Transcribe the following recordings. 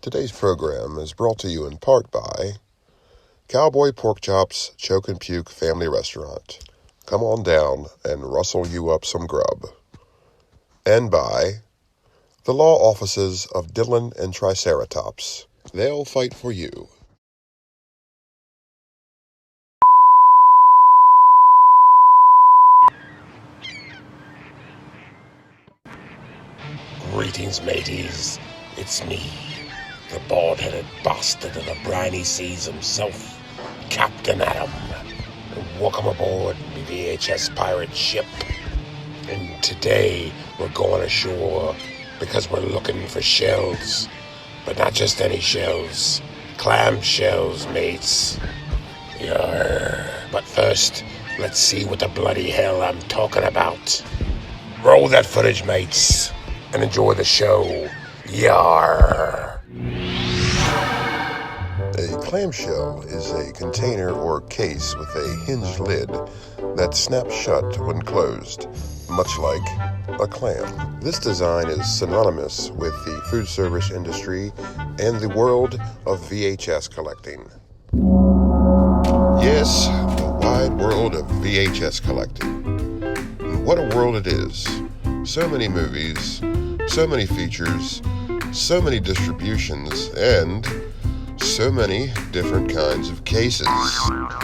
Today's program is brought to you in part by Cowboy Pork Chops Choke and Puke Family Restaurant. Come on down and rustle you up some grub. And by the law offices of Dillon and Triceratops. They'll fight for you. Greetings, mateys. It's me, the bald-headed bastard of the briny seas himself, Captain Adam. And welcome aboard the VHS pirate ship. And today we're going ashore because we're looking for shells. But not just any shells. Clam shells, mates. Yarr. But first, let's see what the bloody hell I'm talking about. Roll that footage, mates, and enjoy the show. Yarr. A clamshell is a container or case with a hinged lid that snaps shut when closed, much like a clam. This design is synonymous with the food service industry and the world of VHS collecting. Yes, the wide world of VHS collecting. What a world it is. So many movies, so many features, so many distributions, and so many different kinds of cases.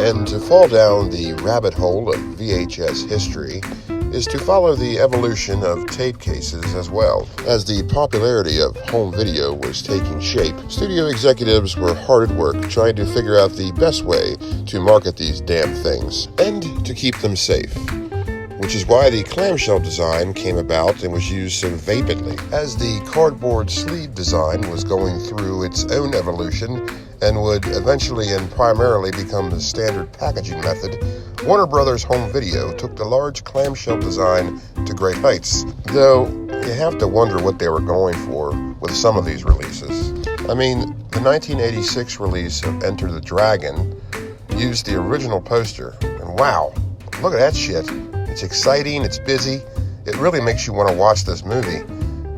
And to fall down the rabbit hole of VHS history is to follow the evolution of tape cases as well. As the popularity of home video was taking shape, studio executives were hard at work trying to figure out the best way to market these damn things and to keep them safe. Which is why the clamshell design came about and was used so vapidly. As the cardboard sleeve design was going through its own evolution and would eventually and primarily become the standard packaging method, Warner Brothers Home Video took the large clamshell design to great heights, though you have to wonder what they were going for with some of these releases. I mean, the 1986 release of Enter the Dragon used the original poster, and wow, look at that shit. It's exciting, it's busy, it really makes you want to watch this movie.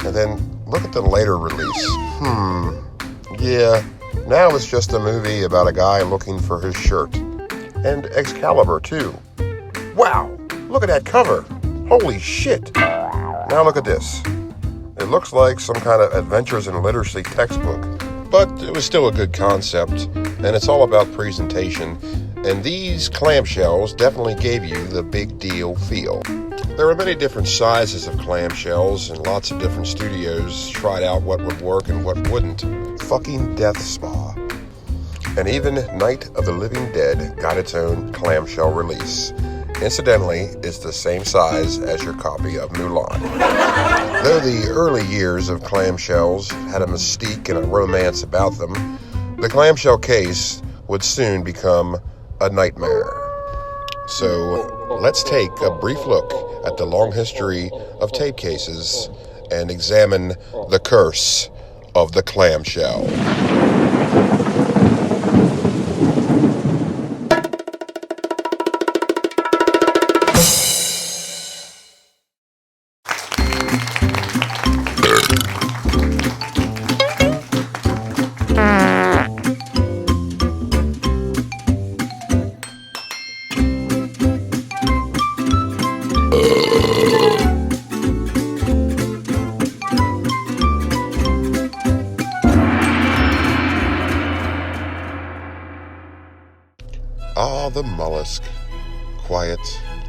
And then look at the later release. Yeah, now it's just a movie about a guy looking for his shirt. And Excalibur, too. Wow, look at that cover. Holy shit. Now look at this. It looks like some kind of adventures in literacy textbook. But it was still a good concept, and it's all about presentation. And these clamshells definitely gave you the big deal feel. There were many different sizes of clamshells, and lots of different studios tried out what would work and what wouldn't. Fucking Death Spa. And even Night of the Living Dead got its own clamshell release. Incidentally, it's the same size as your copy of Mulan. Though the early years of clamshells had a mystique and a romance about them, the clamshell case would soon become a nightmare. So let's take a brief look at the long history of tape cases and examine the curse of the clamshell. The mollusk. Quiet,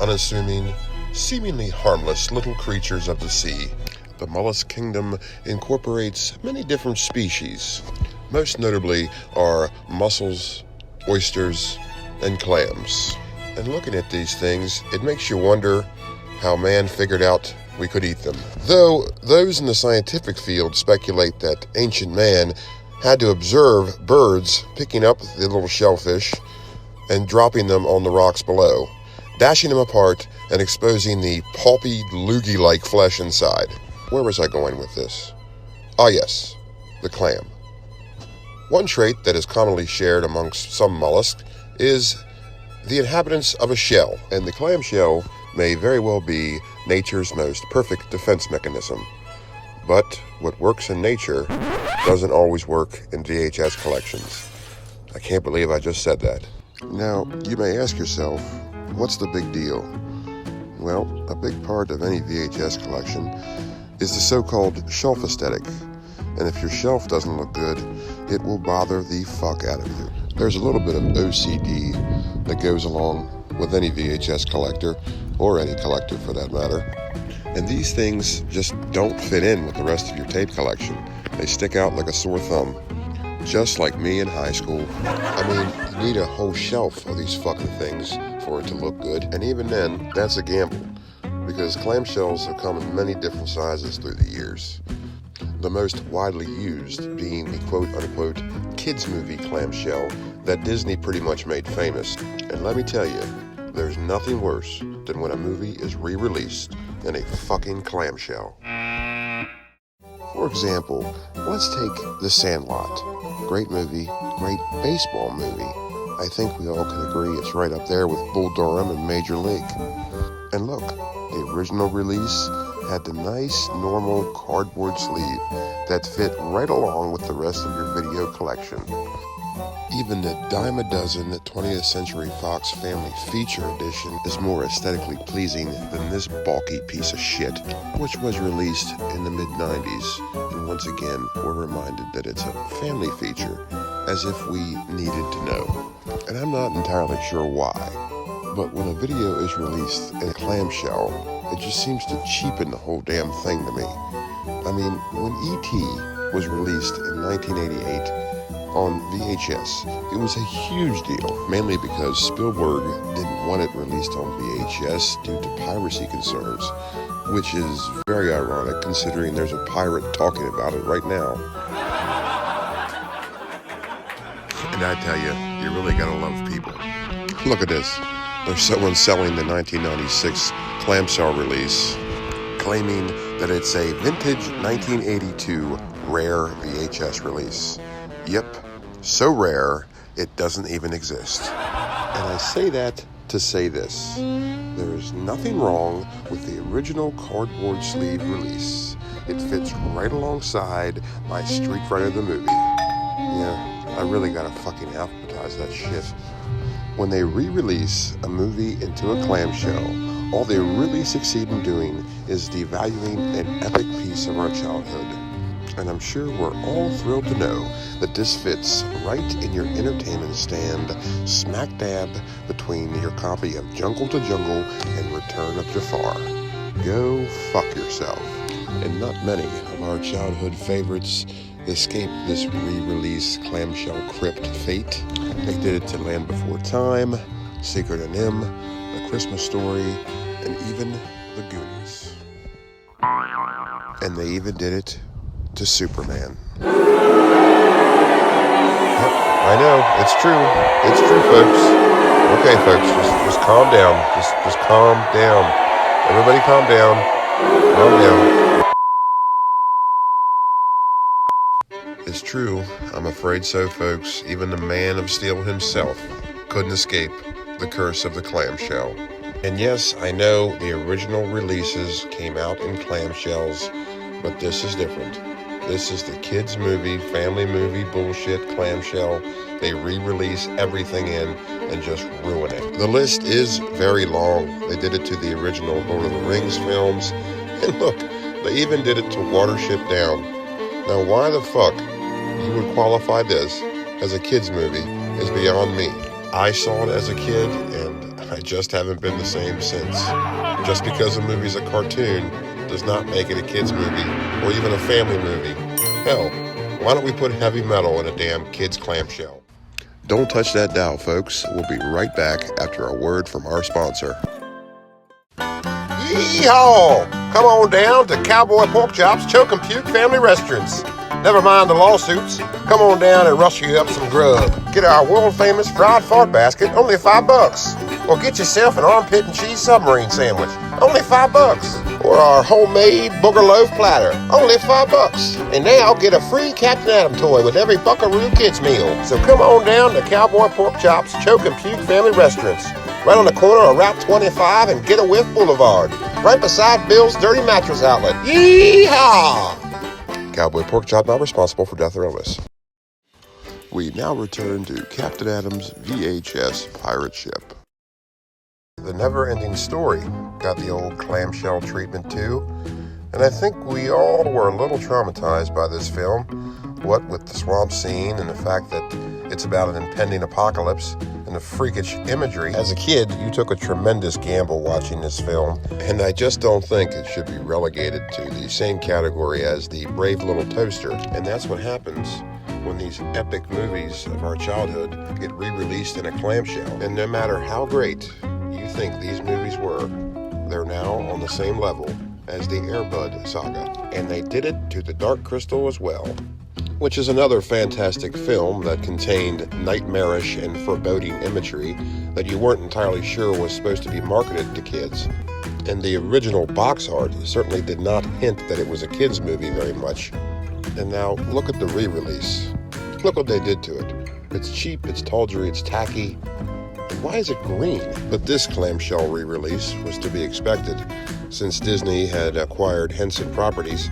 unassuming, seemingly harmless little creatures of the sea. The mollusk kingdom incorporates many different species. Most notably are mussels, oysters, and clams. And looking at these things, it makes you wonder how man figured out we could eat them. Though those in the scientific field speculate that ancient man had to observe birds picking up the little shellfish and dropping them on the rocks below, dashing them apart and exposing the pulpy, loogie-like flesh inside. Where was I going with this? Ah yes, the clam. One trait that is commonly shared amongst some mollusks is the inhabitants of a shell, and the clamshell may very well be nature's most perfect defense mechanism. But what works in nature doesn't always work in VHS collections. I can't believe I just said that. Now, you may ask yourself, what's the big deal? Well, a big part of any VHS collection is the so-called shelf aesthetic. And if your shelf doesn't look good, it will bother the fuck out of you. There's a little bit of OCD that goes along with any VHS collector, or any collector for that matter. And these things just don't fit in with the rest of your tape collection. They stick out like a sore thumb. Just like me in high school. I mean, you need a whole shelf of these fucking things for it to look good. And even then, that's a gamble. Because clamshells have come in many different sizes through the years. The most widely used being the quote-unquote kids movie clamshell that Disney pretty much made famous. And let me tell you, there's nothing worse than when a movie is re-released in a fucking clamshell. For example, let's take The Sandlot. Great movie, great baseball movie. I think we all can agree it's right up there with Bull Durham and Major League. And look, the original release had the nice, normal cardboard sleeve that fit right along with the rest of your video collection. Even the dime a dozen 20th Century Fox Family Feature Edition is more aesthetically pleasing than this bulky piece of shit, which was released in the mid-90s, and once again we're reminded that it's a family feature, as if we needed to know. And I'm not entirely sure why, but when a video is released in a clamshell, it just seems to cheapen the whole damn thing to me. I mean, when E.T. was released in 1988, on VHS, it was a huge deal, mainly because Spielberg didn't want it released on VHS due to piracy concerns, which is very ironic considering there's a pirate talking about it right now. And I tell you, you really gotta love people. Look at this. There's someone selling the 1996 clamshell release, claiming that it's a vintage 1982 rare VHS release. Yep, so rare, it doesn't even exist. And I say that to say this. There is nothing wrong with the original cardboard sleeve release. It fits right alongside my Street Fighter the movie. Yeah, I really gotta fucking alphabetize that shit. When they re-release a movie into a clamshell, all they really succeed in doing is devaluing an epic piece of our childhood. And I'm sure we're all thrilled to know that this fits right in your entertainment stand, smack dab between your copy of Jungle to Jungle and Return of Jafar. Go fuck yourself. And not many of our childhood favorites escaped this re-release clamshell crypt fate. They did it to Land Before Time, Secret of Nim, The Christmas Story, and even The Goonies. And they even did it to Superman. I know, it's true. It's true, folks. Okay, folks, just calm down. Just calm down. Everybody calm down. Calm down. It's true. I'm afraid so, folks. Even the Man of Steel himself couldn't escape the curse of the clamshell. And yes, I know the original releases came out in clamshells, but this is different. This is the kids' movie, family movie bullshit clamshell. They re-release everything in and just ruin it. The list is very long. They did it to the original Lord of the Rings films. And look, they even did it to Watership Down. Now, why the fuck you would qualify this as a kids' movie is beyond me. I saw it as a kid, and I just haven't been the same since. Just because a movie's a cartoon does not make it a kids' movie, or even a family movie. Hell, why don't we put heavy metal in a damn kids' clamshell? Don't touch that dial, folks. We'll be right back after a word from our sponsor. Yeehaw! Come on down to Cowboy Pork Chops, Choke and Puke Family Restaurants. Never mind the lawsuits. Come on down and rustle you up some grub. Get our world-famous fried fart basket, only $5. Or get yourself an armpit and cheese submarine sandwich, only $5. Or our homemade booger loaf platter, only $5. And now get a free Captain Adam toy with every Buckaroo Kids meal. So come on down to Cowboy Pork Chops, Choke and Puke Family Restaurants. Right on the corner of Route 25 and Get a Whiff Boulevard. Right beside Bill's Dirty Mattress Outlet. Yeehaw! Cowboy Porkchop not responsible for death or illness. We now return to Captain Adam's VHS pirate ship. The never-ending story got the old clamshell treatment too, and I think we all were a little traumatized by this film, what with the swamp scene and the fact that it's about an impending apocalypse and the freakish imagery. As a kid, you took a tremendous gamble watching this film, and I just don't think it should be relegated to the same category as The Brave Little Toaster. And that's what happens when these epic movies of our childhood get re-released in a clamshell. And no matter how great you think these movies were, they're now on the same level as the Air Bud saga. And they did it to The Dark Crystal as well, which is another fantastic film that contained nightmarish and foreboding imagery that you weren't entirely sure was supposed to be marketed to kids. And the original box art certainly did not hint that it was a kids' movie very much. And now, look at the re-release. Look what they did to it. It's cheap, it's tawdry, it's tacky. And why is it green? But this clamshell re-release was to be expected, since Disney had acquired Henson Properties,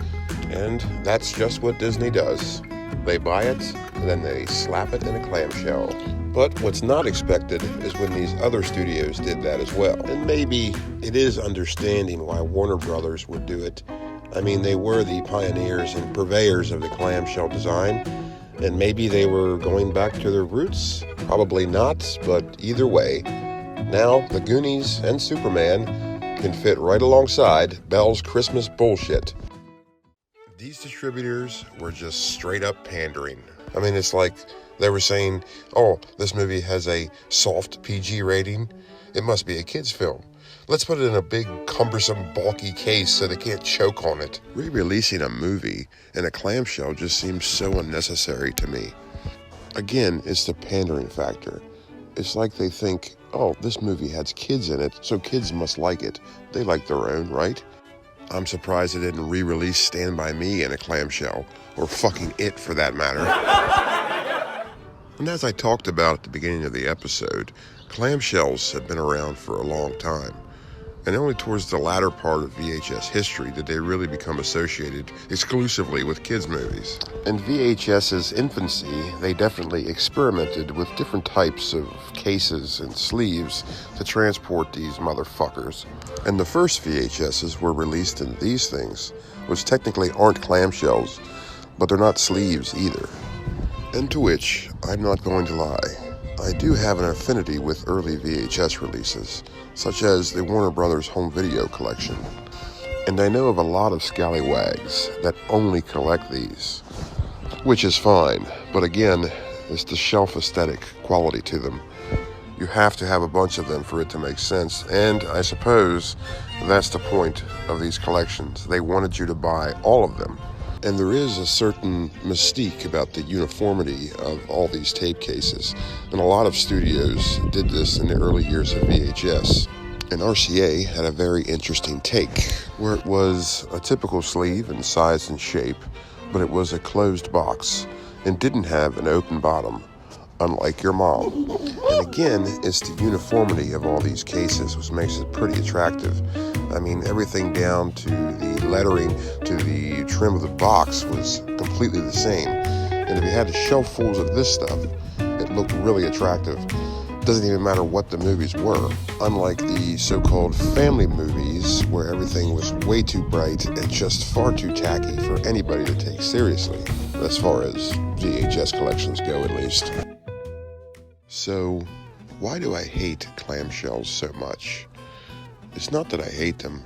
and that's just what Disney does. They buy it, and then they slap it in a clamshell. But what's not expected is when these other studios did that as well. And maybe it is understanding why Warner Brothers would do it. I mean, they were the pioneers and purveyors of the clamshell design, and maybe they were going back to their roots. Probably not, but either way, now the Goonies and Superman can fit right alongside Belle's Christmas bullshit. These distributors were just straight up pandering. I mean, it's like they were saying, oh, this movie has a soft PG rating. It must be a kid's film. Let's put it in a big, cumbersome, bulky case so they can't choke on it. Re-releasing a movie in a clamshell just seems so unnecessary to me. Again, it's the pandering factor. It's like they think, oh, this movie has kids in it, so kids must like it. They like their own, right? I'm surprised they didn't re-release Stand By Me in a clamshell, or fucking It for that matter. And as I talked about at the beginning of the episode, clamshells have been around for a long time. And only towards the latter part of VHS history did they really become associated exclusively with kids' movies. In VHS's infancy, they definitely experimented with different types of cases and sleeves to transport these motherfuckers. And the first VHSs were released in these things, which technically aren't clamshells, but they're not sleeves either. And to which, I'm not going to lie, I do have an affinity with early VHS releases, such as the Warner Brothers home video collection. And I know of a lot of scallywags that only collect these, which is fine, but again, it's the shelf aesthetic quality to them. You have to have a bunch of them for it to make sense, and I suppose that's the point of these collections. They wanted you to buy all of them. And there is a certain mystique about the uniformity of all these tape cases, and a lot of studios did this in the early years of VHS. And RCA had a very interesting take, where it was a typical sleeve in size and shape, but it was a closed box and didn't have an open bottom, unlike your mom. And again, it's the uniformity of all these cases which makes it pretty attractive. I mean, everything down to the lettering, to the trim of the box was completely the same. And if you had shelffuls of this stuff, it looked really attractive. It doesn't even matter what the movies were. Unlike the so-called family movies, where everything was way too bright and just far too tacky for anybody to take seriously, as far as VHS collections go at least. So, why do I hate clamshells so much? It's not that I hate them.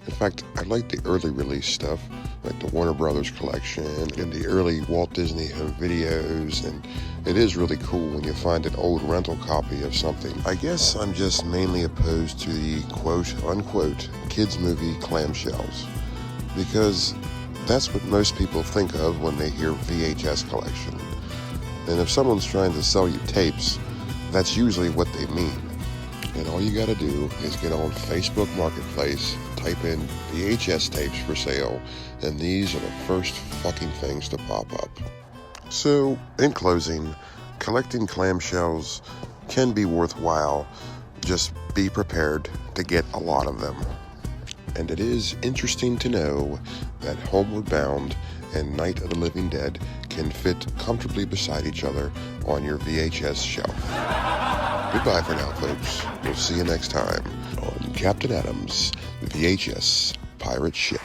In fact, I like the early release stuff, like the Warner Brothers collection and the early Walt Disney home videos, and it is really cool when you find an old rental copy of something. I guess I'm just mainly opposed to the quote-unquote kids movie clamshells, because that's what most people think of when they hear VHS collection. And if someone's trying to sell you tapes, that's usually what they mean. And all you gotta do is get on Facebook Marketplace, type in VHS tapes for sale, and these are the first fucking things to pop up. So, in closing, collecting clamshells can be worthwhile. Just be prepared to get a lot of them. And it is interesting to know that Homeward Bound and Night of the Living Dead can fit comfortably beside each other on your VHS shelf. Goodbye for now, folks. We'll see you next time on Captain Adam's VHS Pirate Ship.